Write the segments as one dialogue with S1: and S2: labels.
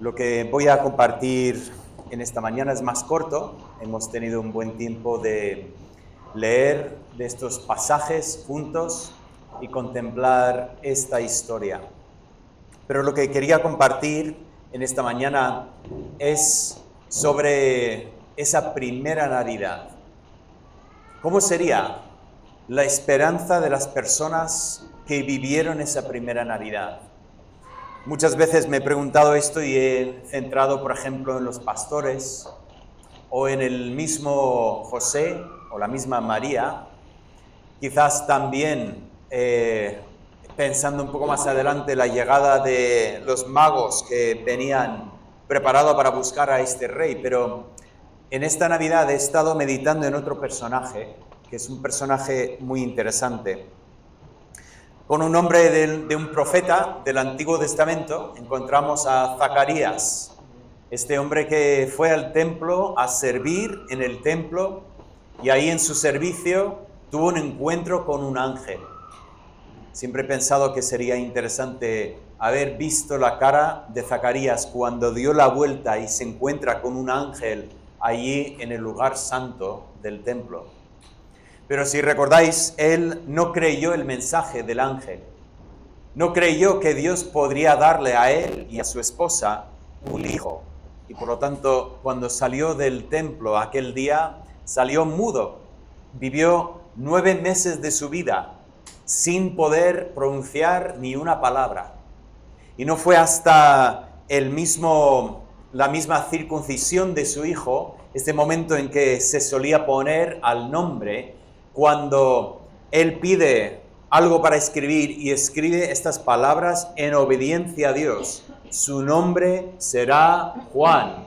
S1: Lo que voy a compartir en esta mañana es más corto. Hemos tenido un buen tiempo de leer de estos pasajes juntos y contemplar esta historia. Pero lo que quería compartir en esta mañana es sobre esa primera Navidad. ¿Cómo sería la esperanza de las personas que vivieron esa primera Navidad? Muchas veces me he preguntado esto y he centrado, por ejemplo, en los pastores o en el mismo José o la misma María. Quizás también pensando un poco más adelante la llegada de los magos que venían preparados para buscar a este rey. Pero en esta Navidad he estado meditando en otro personaje, que es un personaje muy interesante. Con un nombre de un profeta del Antiguo Testamento encontramos a Zacarías, este hombre que fue al templo a servir en el templo y ahí en su servicio tuvo un encuentro con un ángel. Siempre he pensado que sería interesante haber visto la cara de Zacarías cuando dio la vuelta y se encuentra con un ángel allí en el lugar santo del templo. Pero si recordáis, él no creyó el mensaje del ángel. No creyó que Dios podría darle a él y a su esposa un hijo. Y por lo tanto, cuando salió del templo aquel día, salió mudo. Vivió 9 meses de su vida sin poder pronunciar ni una palabra. Y no fue hasta la misma circuncisión de su hijo, este momento en que se solía poner al nombre, cuando él pide algo para escribir y escribe estas palabras en obediencia a Dios. Su nombre será Juan.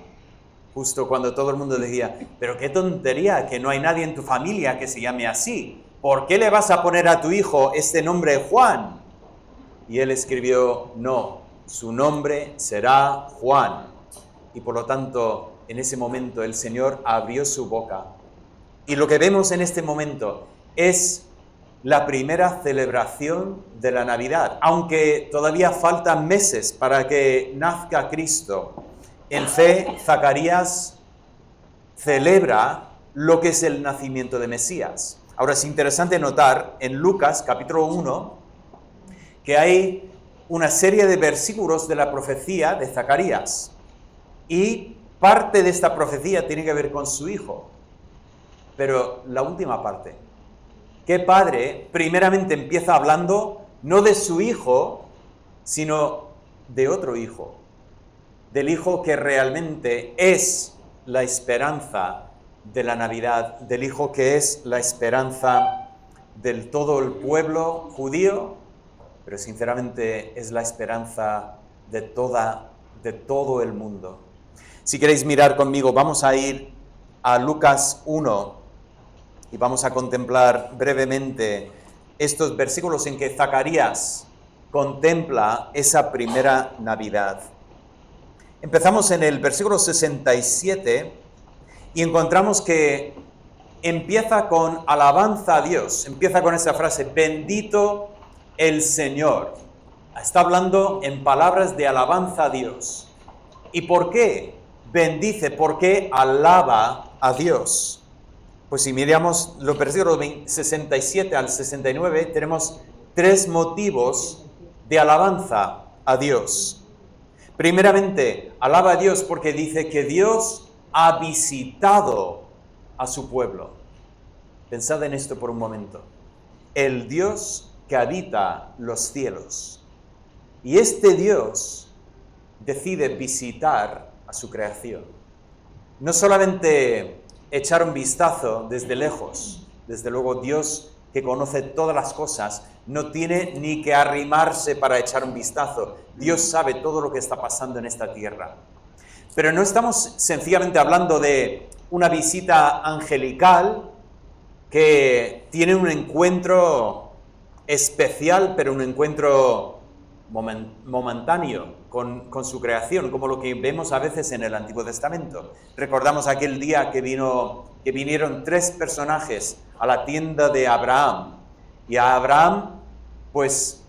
S1: Justo cuando todo el mundo decía, pero qué tontería, que no hay nadie en tu familia que se llame así. ¿Por qué le vas a poner a tu hijo este nombre Juan? Y él escribió, no, su nombre será Juan. Y por lo tanto, en ese momento el Señor abrió su boca. Y lo que vemos en este momento es la primera celebración de la Navidad, aunque todavía faltan meses para que nazca Cristo. En fe, Zacarías celebra lo que es el nacimiento de Mesías. Ahora es interesante notar en Lucas capítulo 1 que hay una serie de versículos de la profecía de Zacarías y parte de esta profecía tiene que ver con su hijo. Pero la última parte, ¿qué padre primeramente empieza hablando no de su hijo, sino de otro hijo? Del hijo que realmente es la esperanza de la Navidad, del hijo que es la esperanza del todo el pueblo judío, pero sinceramente es la esperanza de todo el mundo. Si queréis mirar conmigo, vamos a ir a Lucas 1 y vamos a contemplar brevemente estos versículos en que Zacarías contempla esa primera Navidad. Empezamos en el versículo 67 y encontramos que empieza con alabanza a Dios, empieza con esa frase, bendito el Señor. Está hablando en palabras de alabanza a Dios. ¿Y por qué bendice? ¿Por qué alaba a Dios? Pues si miramos los versículos 67 al 69, tenemos 3 motivos de alabanza a Dios. Primeramente, alaba a Dios porque dice que Dios ha visitado a su pueblo. Pensad en esto por un momento. El Dios que habita los cielos. Y este Dios decide visitar a su creación. No solamente echar un vistazo desde lejos. Desde luego Dios, que conoce todas las cosas, no tiene ni que arrimarse para echar un vistazo. Dios sabe todo lo que está pasando en esta tierra. Pero no estamos sencillamente hablando de una visita angelical que tiene un encuentro especial, pero un encuentro momentáneo con su creación, como lo que vemos a veces en el Antiguo Testamento. Recordamos aquel día que vinieron 3 personajes a la tienda de Abraham, y a Abraham pues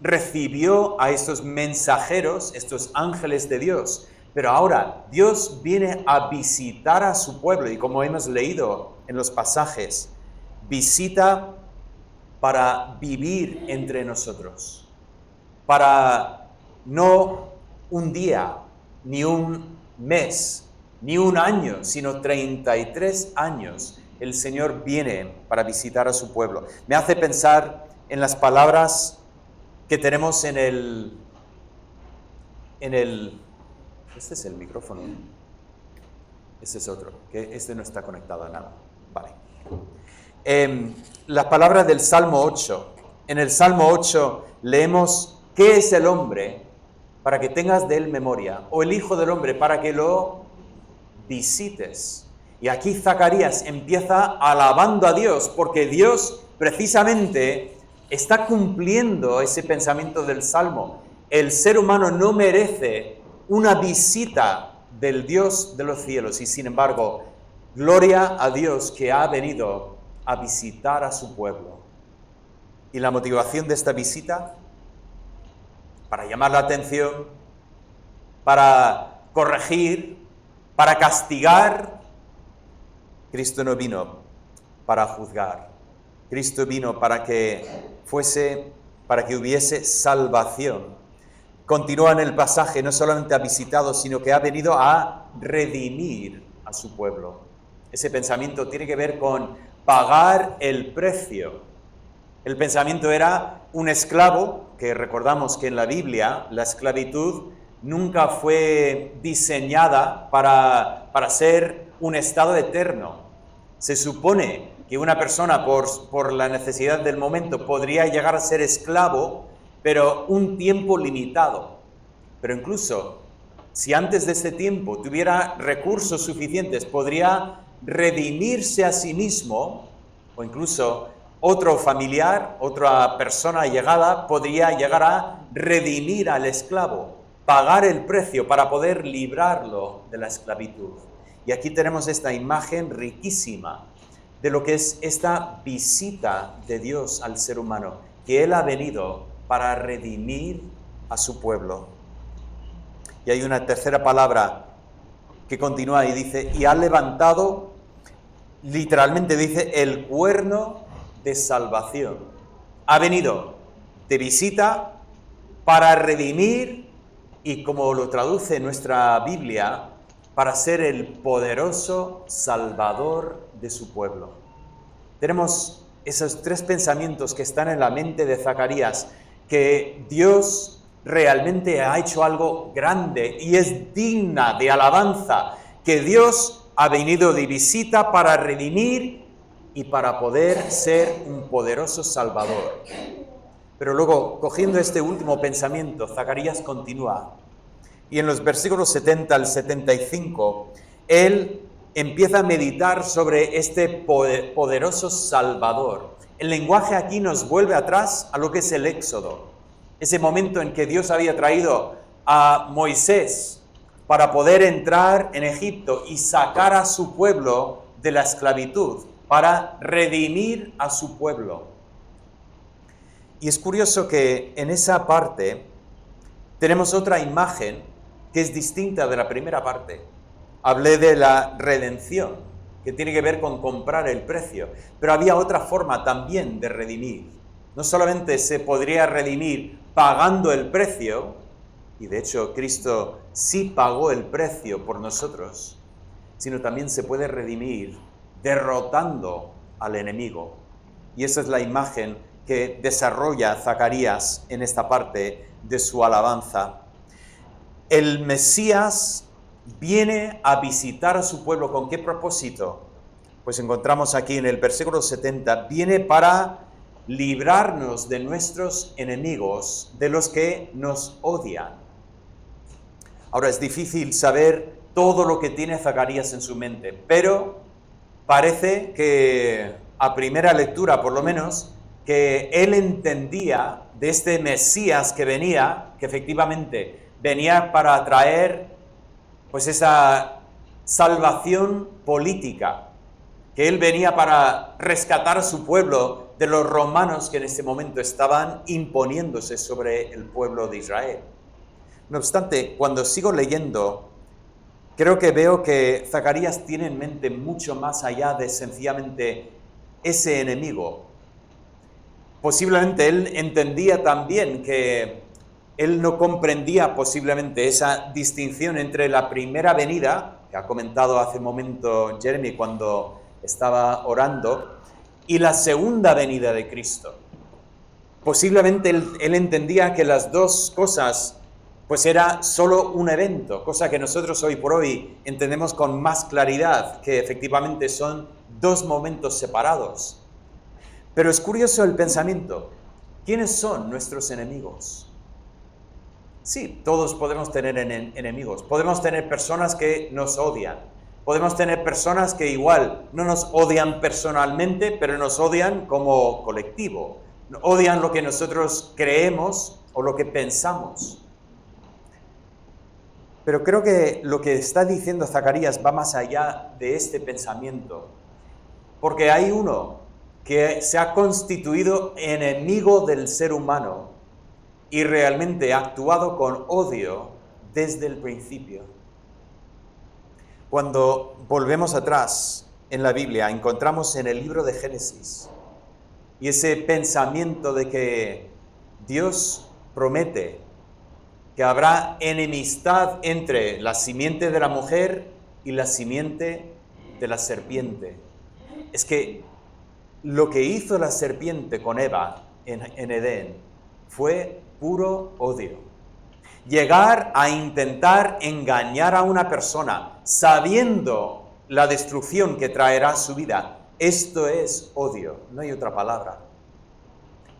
S1: recibió a estos mensajeros, estos ángeles de Dios. Pero ahora Dios viene a visitar a su pueblo y, como hemos leído en los pasajes, visita para vivir entre nosotros, para no un día, ni un mes, ni un año, sino 33 años. El Señor viene para visitar a su pueblo. Me hace pensar en las palabras que tenemos en el... Este es el micrófono. Este es otro, que este no está conectado a nada. Vale. Las palabras del Salmo 8. En el Salmo 8 leemos: ¿qué es el hombre para que tengas de él memoria? O el hijo del hombre para que lo visites. Y aquí Zacarías empieza alabando a Dios, porque Dios precisamente está cumpliendo ese pensamiento del Salmo. El ser humano no merece una visita del Dios de los cielos, y sin embargo, gloria a Dios que ha venido a visitar a su pueblo. ¿Y la motivación de esta visita? Para llamar la atención, para corregir, para castigar. Cristo no vino para juzgar. Cristo vino para que hubiese salvación. Continúa en el pasaje, no solamente ha visitado, sino que ha venido a redimir a su pueblo. Ese pensamiento tiene que ver con pagar el precio. El pensamiento era un esclavo, que recordamos que en la Biblia la esclavitud nunca fue diseñada para ser un estado eterno. Se supone que una persona por la necesidad del momento podría llegar a ser esclavo, pero un tiempo limitado. Pero incluso si antes de este tiempo tuviera recursos suficientes, podría redimirse a sí mismo, o incluso otro familiar, otra persona allegada, podría llegar a redimir al esclavo, pagar el precio para poder librarlo de la esclavitud. Y aquí tenemos esta imagen riquísima de lo que es esta visita de Dios al ser humano, que Él ha venido para redimir a su pueblo. Y hay una tercera palabra que continúa y dice: y ha levantado, literalmente dice, el cuerno de salvación. Ha venido de visita para redimir y, como lo traduce nuestra Biblia, para ser el poderoso salvador de su pueblo. Tenemos esos tres pensamientos que están en la mente de Zacarías, que Dios realmente ha hecho algo grande y es digna de alabanza, que Dios ha venido de visita para redimir y para poder ser un poderoso salvador. Pero luego, cogiendo este último pensamiento, Zacarías continúa. Y en los versículos 70 al 75, él empieza a meditar sobre este poderoso Salvador. El lenguaje aquí nos vuelve atrás a lo que es el Éxodo. Ese momento en que Dios había traído a Moisés para poder entrar en Egipto y sacar a su pueblo de la esclavitud, para redimir a su pueblo. Y es curioso que en esa parte tenemos otra imagen que es distinta de la primera parte. Hablé de la redención, que tiene que ver con comprar el precio, pero había otra forma también de redimir. No solamente se podría redimir pagando el precio, y de hecho Cristo sí pagó el precio por nosotros, sino también se puede redimir derrotando al enemigo. Y esa es la imagen que desarrolla Zacarías en esta parte de su alabanza. El Mesías viene a visitar a su pueblo. ¿Con qué propósito? Pues encontramos aquí en el versículo 70, viene para librarnos de nuestros enemigos, de los que nos odian. Ahora, es difícil saber todo lo que tiene Zacarías en su mente, pero parece que a primera lectura, por lo menos, que él entendía de este Mesías que venía, que efectivamente venía para traer pues esa salvación política, que él venía para rescatar a su pueblo de los romanos que en ese momento estaban imponiéndose sobre el pueblo de Israel. No obstante, cuando sigo leyendo, creo que veo que Zacarías tiene en mente mucho más allá de sencillamente ese enemigo. Posiblemente él entendía también que él no comprendía posiblemente esa distinción entre la primera venida, que ha comentado hace un momento Jeremy cuando estaba orando, y la segunda venida de Cristo. Posiblemente él entendía que las dos cosas pues era solo un evento, cosa que nosotros hoy por hoy entendemos con más claridad, que efectivamente son dos momentos separados. Pero es curioso el pensamiento. ¿Quiénes son nuestros enemigos? Sí, todos podemos tener enemigos. Podemos tener personas que nos odian. Podemos tener personas que igual no nos odian personalmente, pero nos odian como colectivo. Odian lo que nosotros creemos o lo que pensamos. Pero creo que lo que está diciendo Zacarías va más allá de este pensamiento. Porque hay uno que se ha constituido enemigo del ser humano y realmente ha actuado con odio desde el principio. Cuando volvemos atrás en la Biblia, encontramos en el libro de Génesis y ese pensamiento de que Dios promete que habrá enemistad entre la simiente de la mujer y la simiente de la serpiente. Es que lo que hizo la serpiente con Eva en Edén fue puro odio. Llegar a intentar engañar a una persona sabiendo la destrucción que traerá a su vida, esto es odio, no hay otra palabra.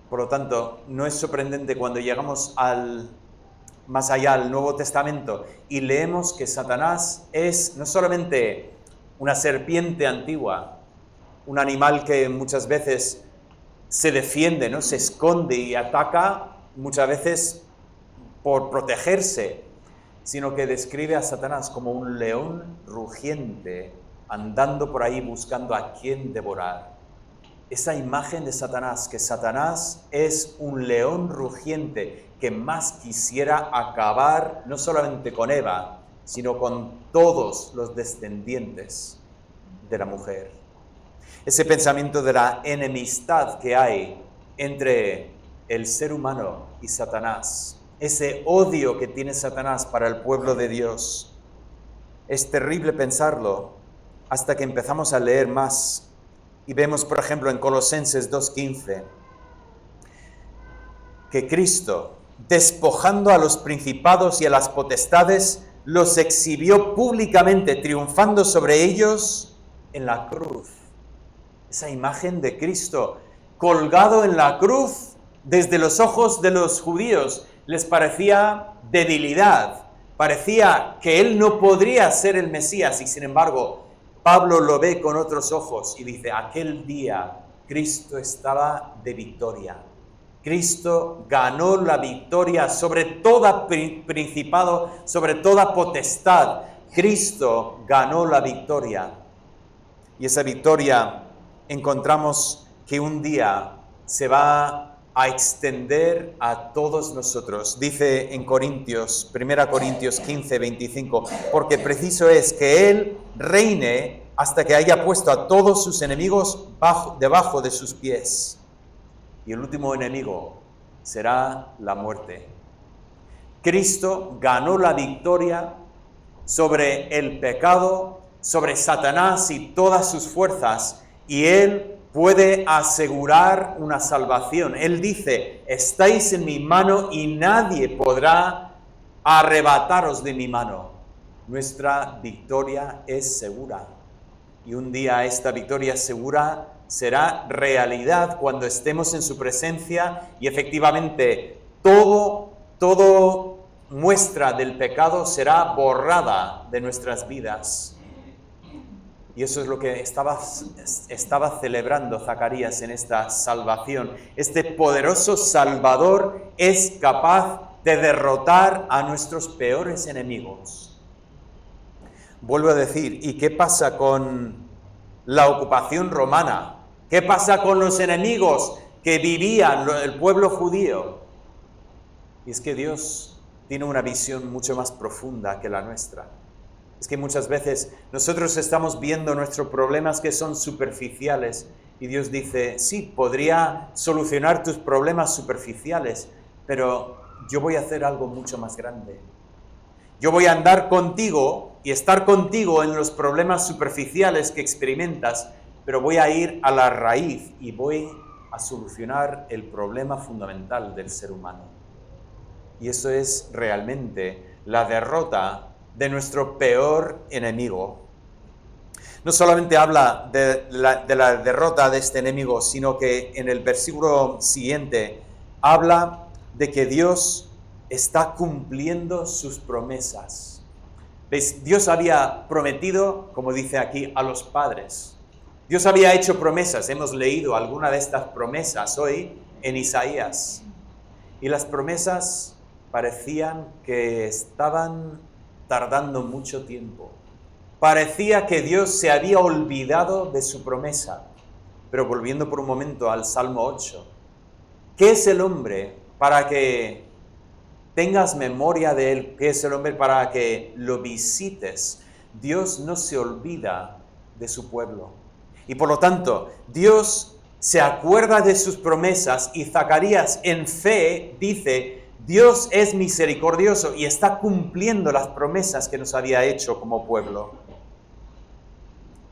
S1: Por lo tanto, no es sorprendente cuando llegamos más allá al Nuevo Testamento y leemos que Satanás es no solamente una serpiente antigua, un animal que muchas veces se defiende, ¿no? Se esconde y ataca muchas veces por protegerse, sino que describe a Satanás como un león rugiente andando por ahí buscando a quien devorar. Esa imagen de Satanás, que Satanás es un león rugiente que más quisiera acabar no solamente con Eva, sino con todos los descendientes de la mujer. Ese pensamiento de la enemistad que hay entre el ser humano y Satanás, ese odio que tiene Satanás para el pueblo de Dios, es terrible pensarlo hasta que empezamos a leer más. Y vemos, por ejemplo, en Colosenses 2:15, que Cristo, despojando a los principados y a las potestades, los exhibió públicamente, triunfando sobre ellos en la cruz. Esa imagen de Cristo colgado en la cruz, desde los ojos de los judíos, les parecía debilidad, parecía que él no podría ser el Mesías, y sin embargo, Pablo lo ve con otros ojos y dice, aquel día Cristo estaba de victoria. Cristo ganó la victoria sobre todo principado, sobre toda potestad. Cristo ganó la victoria. Y esa victoria encontramos que un día se va a extender a todos nosotros. Dice en Corintios, 1 Corintios 15, 25, porque preciso es que Él reine hasta que haya puesto a todos sus enemigos debajo de sus pies. Y el último enemigo será la muerte. Cristo ganó la victoria sobre el pecado, sobre Satanás y todas sus fuerzas, y Él puede asegurar una salvación. Él dice, estáis en mi mano y nadie podrá arrebataros de mi mano. Nuestra victoria es segura. Y un día esta victoria segura será realidad cuando estemos en su presencia y efectivamente todo muestra del pecado será borrada de nuestras vidas. Y eso es lo que estaba celebrando Zacarías en esta salvación. Este poderoso Salvador es capaz de derrotar a nuestros peores enemigos. Vuelvo a decir, ¿y qué pasa con la ocupación romana ¿Qué pasa con los enemigos que vivían el pueblo judío? Y es que Dios tiene una visión mucho más profunda que la nuestra. Es que muchas veces nosotros estamos viendo nuestros problemas que son superficiales y Dios dice, sí, podría solucionar tus problemas superficiales, pero yo voy a hacer algo mucho más grande. Yo voy a andar contigo y estar contigo en los problemas superficiales que experimentas, pero voy a ir a la raíz y voy a solucionar el problema fundamental del ser humano. Y eso es realmente la derrota de nuestro peor enemigo. No solamente habla de la derrota de este enemigo, sino que en el versículo siguiente habla de que Dios está cumpliendo sus promesas. ¿Veis? Dios había prometido, como dice aquí, a los padres. Dios había hecho promesas. Hemos leído alguna de estas promesas hoy en Isaías. Y las promesas parecían que estaban tardando mucho tiempo. Parecía que Dios se había olvidado de su promesa. Pero volviendo por un momento al Salmo 8, ¿qué es el hombre para que tengas memoria de él? ¿Qué es el hombre para que lo visites? Dios no se olvida de su pueblo. Y por lo tanto, Dios se acuerda de sus promesas y Zacarías en fe dice, Dios es misericordioso y está cumpliendo las promesas que nos había hecho como pueblo.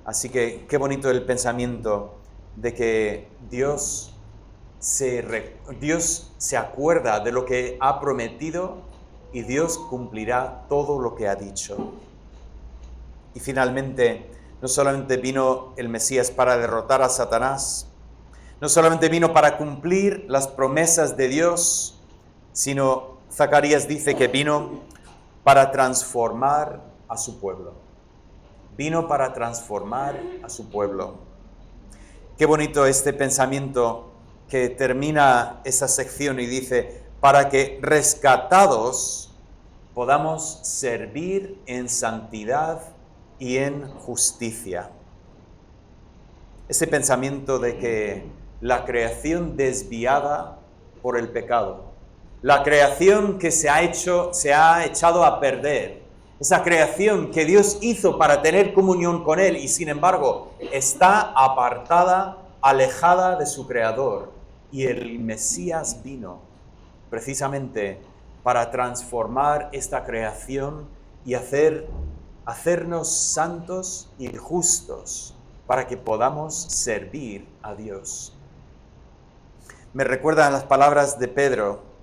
S1: Así que qué bonito el pensamiento de que Dios se acuerda de lo que ha prometido y Dios cumplirá todo lo que ha dicho. Y finalmente, no solamente vino el Mesías para derrotar a Satanás, no solamente vino para cumplir las promesas de Dios, sino Zacarías dice que vino para transformar a su pueblo. Vino para transformar a su pueblo. Qué bonito este pensamiento que termina esa sección y dice, para que rescatados podamos servir en santidad y en justicia. Ese pensamiento de que la creación desviada por el pecado, la creación que se ha echado a perder, esa creación que Dios hizo para tener comunión con Él y sin embargo está apartada, alejada de su Creador. Y el Mesías vino precisamente para transformar esta creación y hacernos santos y justos para que podamos servir a Dios. Me recuerdan las palabras de Pedro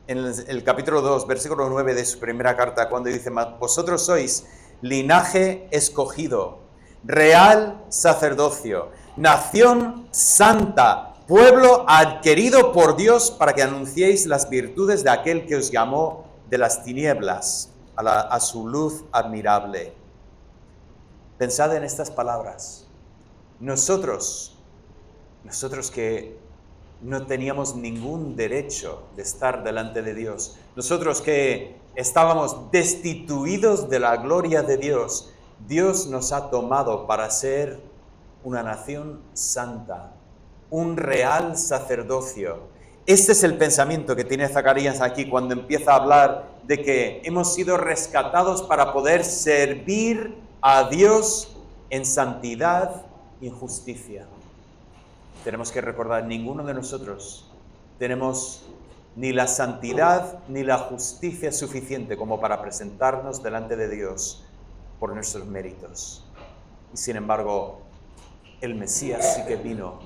S1: en el capítulo 2, versículo 9 de su primera carta, cuando dice, vosotros sois linaje escogido, real sacerdocio, nación santa, pueblo adquirido por Dios para que anunciéis las virtudes de aquel que os llamó de las tinieblas a su luz admirable. Pensad en estas palabras. Nosotros que no teníamos ningún derecho de estar delante de Dios, nosotros que estábamos destituidos de la gloria de Dios, Dios nos ha tomado para ser una nación santa, un real sacerdocio. Este es el pensamiento que tiene Zacarías aquí cuando empieza a hablar de que hemos sido rescatados para poder servir a Dios en santidad y en justicia. Tenemos que recordar, ninguno de nosotros tenemos ni la santidad ni la justicia suficiente como para presentarnos delante de Dios por nuestros méritos. Y sin embargo, el Mesías sí que vino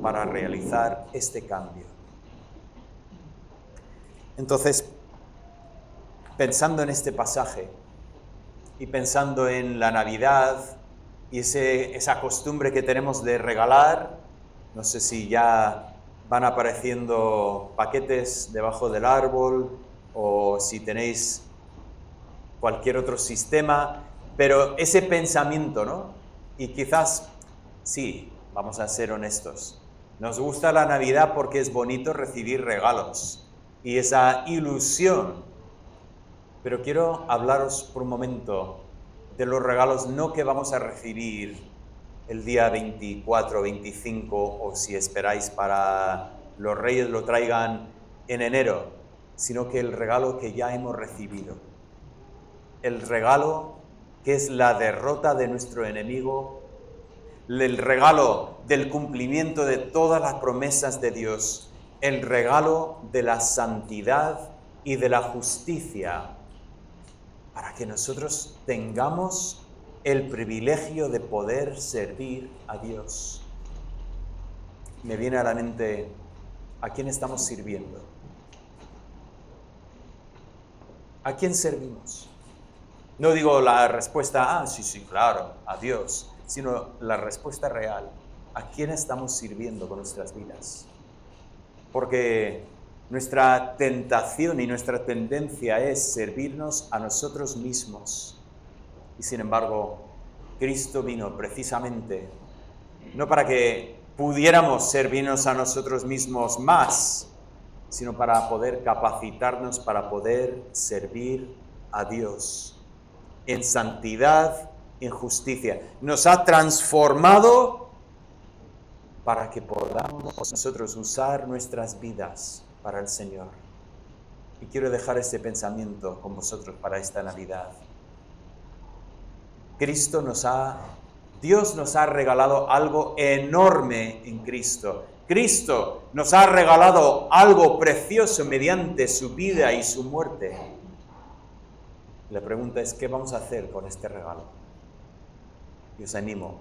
S1: para realizar este cambio. Entonces, pensando en este pasaje y pensando en la Navidad y esa costumbre que tenemos de regalar, no sé si ya van apareciendo paquetes debajo del árbol o si tenéis cualquier otro sistema, pero ese pensamiento, ¿no? Y quizás, sí, vamos a ser honestos, nos gusta la Navidad porque es bonito recibir regalos y esa ilusión, pero quiero hablaros por un momento de los regalos no que vamos a recibir el día 24, 25 o si esperáis para los Reyes lo traigan en enero, sino que el regalo que ya hemos recibido, el regalo que es la derrota de nuestro enemigo, el regalo del cumplimiento de todas las promesas de Dios, el regalo de la santidad y de la justicia, para que nosotros tengamos el privilegio de poder servir a Dios. Me viene a la mente, ¿a quién estamos sirviendo? ¿A quién servimos? No digo la respuesta, sí, claro, a Dios, sino la respuesta real. ¿A quién estamos sirviendo con nuestras vidas? Porque nuestra tentación y nuestra tendencia es servirnos a nosotros mismos. Y sin embargo, Cristo vino precisamente no para que pudiéramos servirnos a nosotros mismos más, sino para poder capacitarnos para poder servir a Dios en santidad, en justicia. Nos ha transformado para que podamos nosotros usar nuestras vidas para el Señor. Y quiero dejar este pensamiento con vosotros para esta Navidad. Dios nos ha regalado algo enorme en Cristo. Cristo nos ha regalado algo precioso mediante su vida y su muerte. La pregunta es, ¿qué vamos a hacer con este regalo? Y os animo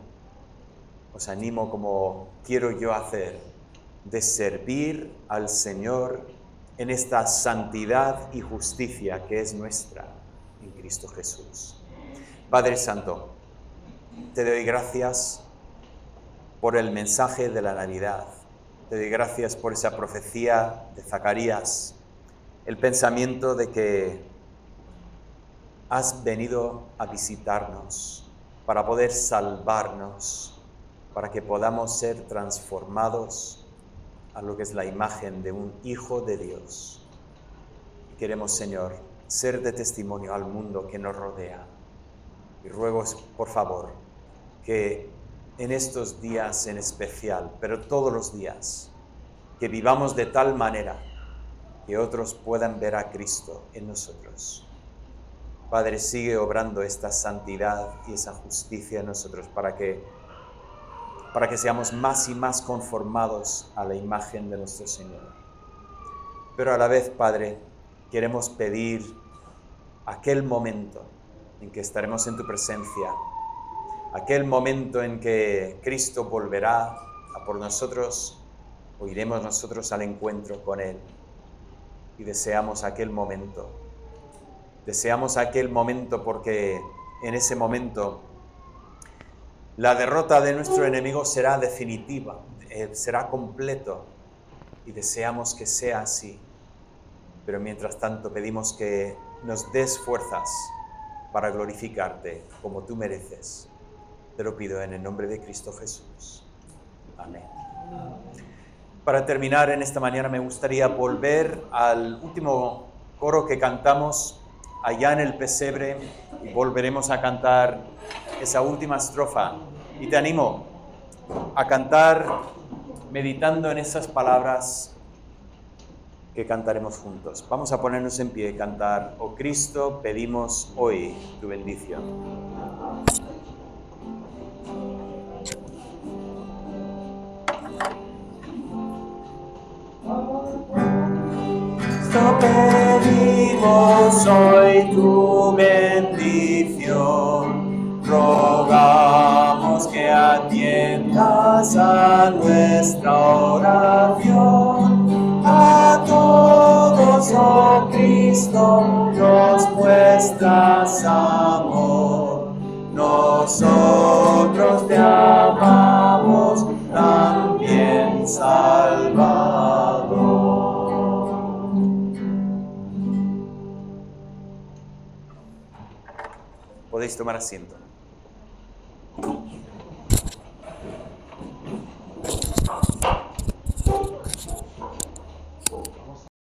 S1: como quiero yo hacer, de servir al Señor en esta santidad y justicia que es nuestra en Cristo Jesús. Padre Santo, te doy gracias por el mensaje de la Navidad. Te doy gracias por esa profecía de Zacarías, el pensamiento de que has venido a visitarnos para poder salvarnos, para que podamos ser transformados a lo que es la imagen de un Hijo de Dios. Y queremos, Señor, ser de testimonio al mundo que nos rodea. Y ruego, por favor, que en estos días en especial, pero todos los días, que vivamos de tal manera que otros puedan ver a Cristo en nosotros. Padre, sigue obrando esta santidad y esa justicia en nosotros para que seamos más y más conformados a la imagen de nuestro Señor. Pero a la vez, Padre, queremos pedir aquel momento en que estaremos en tu presencia, aquel momento en que Cristo volverá a por nosotros o iremos nosotros al encuentro con Él. Y deseamos aquel momento. Deseamos aquel momento porque en ese momento la derrota de nuestro enemigo será definitiva, será completo y deseamos que sea así. Pero mientras tanto pedimos que nos des fuerzas para glorificarte como tú mereces. Te lo pido en el nombre de Cristo Jesús. Amén. Para terminar en esta mañana me gustaría volver al último coro que cantamos allá en el pesebre y volveremos a cantar esa última estrofa. Y te animo a cantar meditando en esas palabras que cantaremos juntos. Vamos a ponernos en pie y cantar: Oh Cristo, pedimos hoy tu bendición. Pedimos hoy tu bendición, rogamos que atiendas a nuestra oración. A todos, oh Cristo, nos muestras amor. Nosotros te amamos, también Salvador. Podéis tomar asiento.